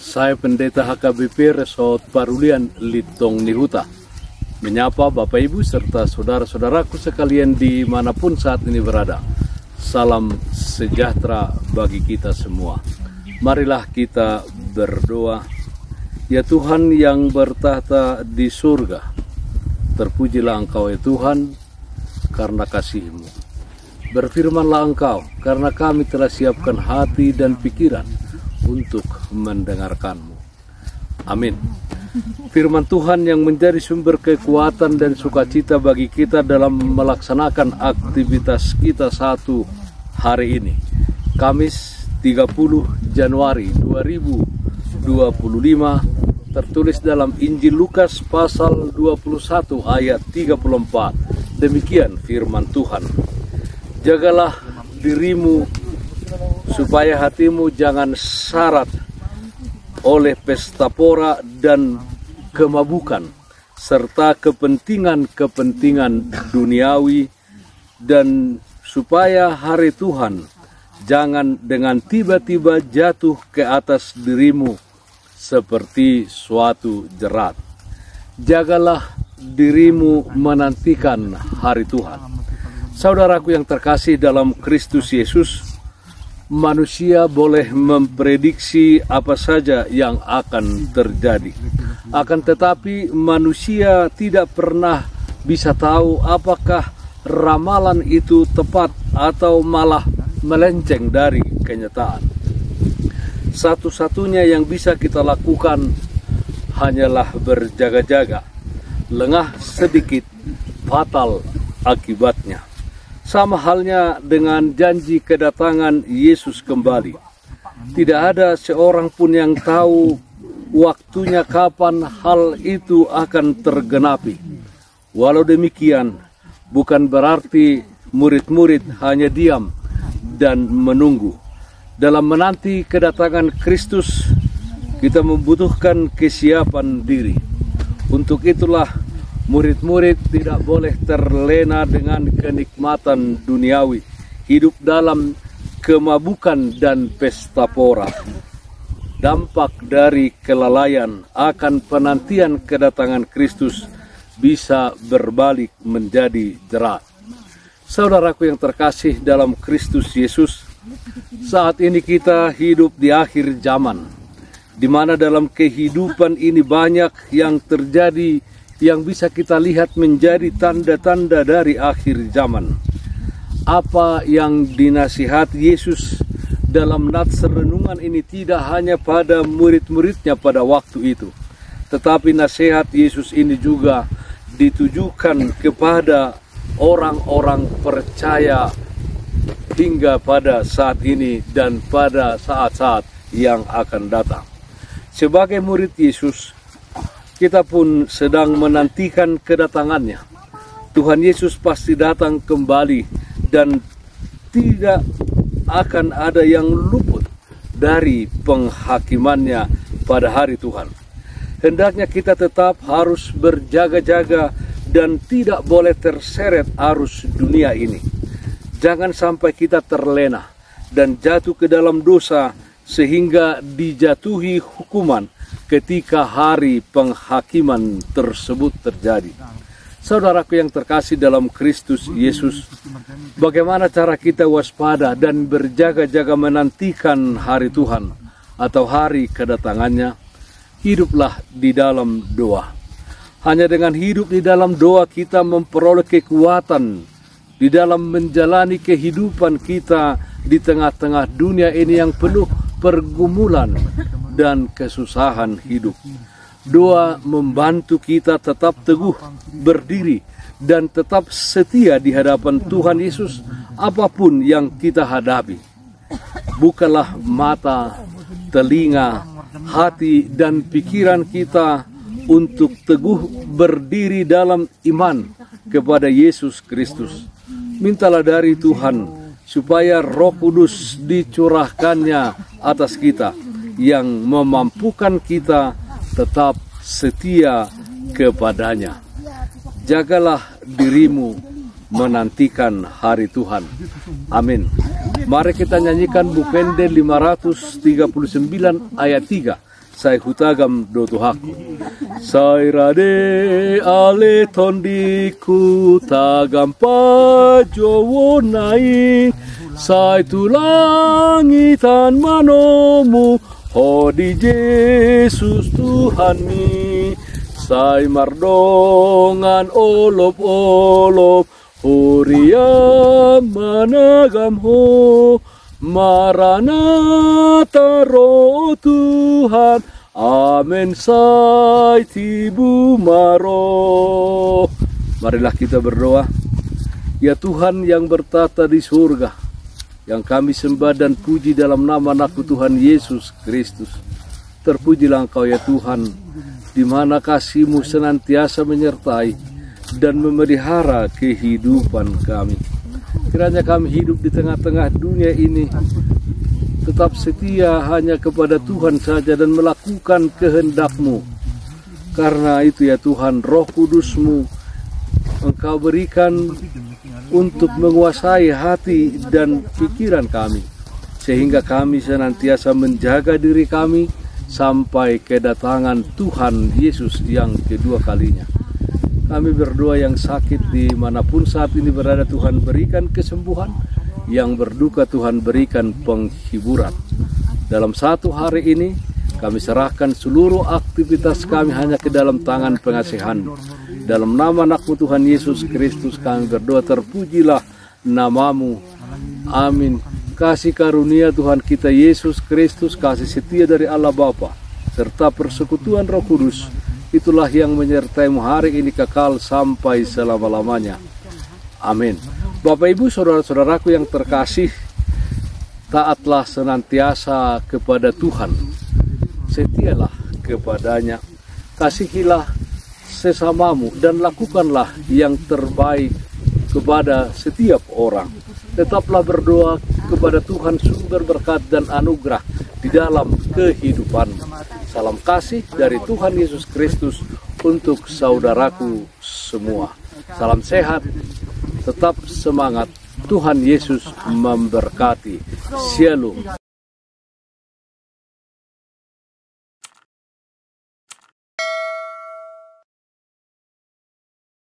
Saya Pendeta HKBP Resort Parulian Litong Nihuta menyapa Bapak Ibu serta saudara-saudaraku sekalian dimanapun saat ini berada. Salam sejahtera bagi kita semua. Marilah kita berdoa. Ya Tuhan yang bertahta di surga, terpujilah Engkau ya Tuhan karena kasih-Mu. Berfirmanlah Engkau, karena kami telah siapkan hati dan pikiran untuk mendengarkan-Mu. Amin. Firman Tuhan yang menjadi sumber kekuatan dan sukacita bagi kita dalam melaksanakan aktivitas kita satu hari ini. Kamis 30 Januari 2025 tertulis dalam Injil Lukas pasal 21 ayat 34. Demikian firman Tuhan. Jagalah dirimu supaya hatimu jangan syarat oleh pesta pora dan kemabukan serta kepentingan-kepentingan duniawi, dan supaya hari Tuhan jangan dengan tiba-tiba jatuh ke atas dirimu seperti suatu jerat. Jagalah dirimu menantikan hari Tuhan. Saudaraku yang terkasih dalam Kristus Yesus, manusia boleh memprediksi apa saja yang akan terjadi. Akan tetapi manusia tidak pernah bisa tahu apakah ramalan itu tepat atau malah melenceng dari kenyataan. Satu-satunya yang bisa kita lakukan hanyalah berjaga-jaga. Lengah sedikit, fatal akibatnya. Sama halnya dengan janji kedatangan Yesus kembali. Tidak ada seorang pun yang tahu waktunya kapan hal itu akan tergenapi. Walau demikian, bukan berarti murid-murid hanya diam dan menunggu. Dalam menanti kedatangan Kristus, kita membutuhkan kesiapan diri. Untuk itulah murid-murid tidak boleh terlena dengan kenikmatan duniawi, hidup dalam kemabukan dan pesta pora. Dampak dari kelalaian akan penantian kedatangan Kristus bisa berbalik menjadi jerat. Saudaraku yang terkasih dalam Kristus Yesus, saat ini kita hidup di akhir zaman, di mana dalam kehidupan ini banyak yang terjadi yang bisa kita lihat menjadi tanda-tanda dari akhir zaman. Apa yang dinasihat Yesus dalam nats renungan ini tidak hanya pada murid-muridnya pada waktu itu, tetapi nasihat Yesus ini juga ditujukan kepada orang-orang percaya hingga pada saat ini dan pada saat-saat yang akan datang. Sebagai murid Yesus, kita pun sedang menantikan kedatangannya. Tuhan Yesus pasti datang kembali dan tidak akan ada yang luput dari penghakimannya pada hari Tuhan. Hendaknya kita tetap harus berjaga-jaga dan tidak boleh terseret arus dunia ini. Jangan sampai kita terlena dan jatuh ke dalam dosa sehingga dijatuhi hukuman ketika hari penghakiman tersebut terjadi. Saudaraku yang terkasih dalam Kristus Yesus, bagaimana cara kita waspada dan berjaga-jaga menantikan hari Tuhan atau hari kedatangannya? Hiduplah di dalam doa. Hanya dengan hidup di dalam doa kita memperoleh kekuatan di dalam menjalani kehidupan kita di tengah-tengah dunia ini yang penuh pergumulan dan kesusahan hidup. Doa membantu kita tetap teguh berdiri dan tetap setia di hadapan Tuhan Yesus apapun yang kita hadapi. Bukalah mata, telinga, hati dan pikiran kita untuk teguh berdiri dalam iman kepada Yesus Kristus. Mintalah dari Tuhan supaya Roh Kudus dicurahkannya atas kita yang memampukan kita tetap setia kepadanya. Jagalah dirimu menantikan hari Tuhan. Amin. Mari kita nyanyikan Bukende 539 ayat 3. Sai hutagam do Tuhaku. Sai rade ale tondiku tagam pajowo nai. Sai tulangitan manomu hodi Yesus Tuhanmi. Sai mardongan olop-olop Huria managam ho. Maranatha roh Tuhan, amen sai tibu maro. Marilah kita berdoa. Ya Tuhan yang bertata di surga, yang kami sembah dan puji dalam nama anakmu Tuhan Yesus Kristus. Terpujilah Engkau ya Tuhan, di mana kasih-Mu senantiasa menyertai dan memelihara kehidupan kami. Kiranya kami hidup di tengah-tengah dunia ini tetap setia hanya kepada Tuhan saja dan melakukan kehendak-Mu. Karena itu ya Tuhan, Roh Kudus-Mu Engkau berikan untuk menguasai hati dan pikiran kami, sehingga kami senantiasa menjaga diri kami sampai kedatangan Tuhan Yesus yang kedua kalinya. Kami berdoa yang sakit dimanapun saat ini berada, Tuhan berikan kesembuhan. Yang berduka Tuhan berikan penghiburan. Dalam satu hari ini kami serahkan seluruh aktivitas kami hanya ke dalam tangan pengasihan. Dalam nama anakmu Tuhan Yesus Kristus kami berdoa, terpujilah namamu. Amin. Kasih karunia Tuhan kita Yesus Kristus, kasih setia dari Allah Bapa, serta persekutuan Roh Kudus, itulah yang menyertai-Mu hari ini kekal sampai selama-lamanya. Amin. Bapak Ibu saudara-saudaraku yang terkasih, taatlah senantiasa kepada Tuhan, setialah kepadanya, kasihilah sesamamu dan lakukanlah yang terbaik kepada setiap orang. Tetaplah berdoa kepada Tuhan sumber berkat dan anugerah di dalam kehidupan. Salam kasih dari Tuhan Yesus Kristus untuk saudaraku semua. Salam sehat, tetap semangat. Tuhan Yesus memberkati. Shalom.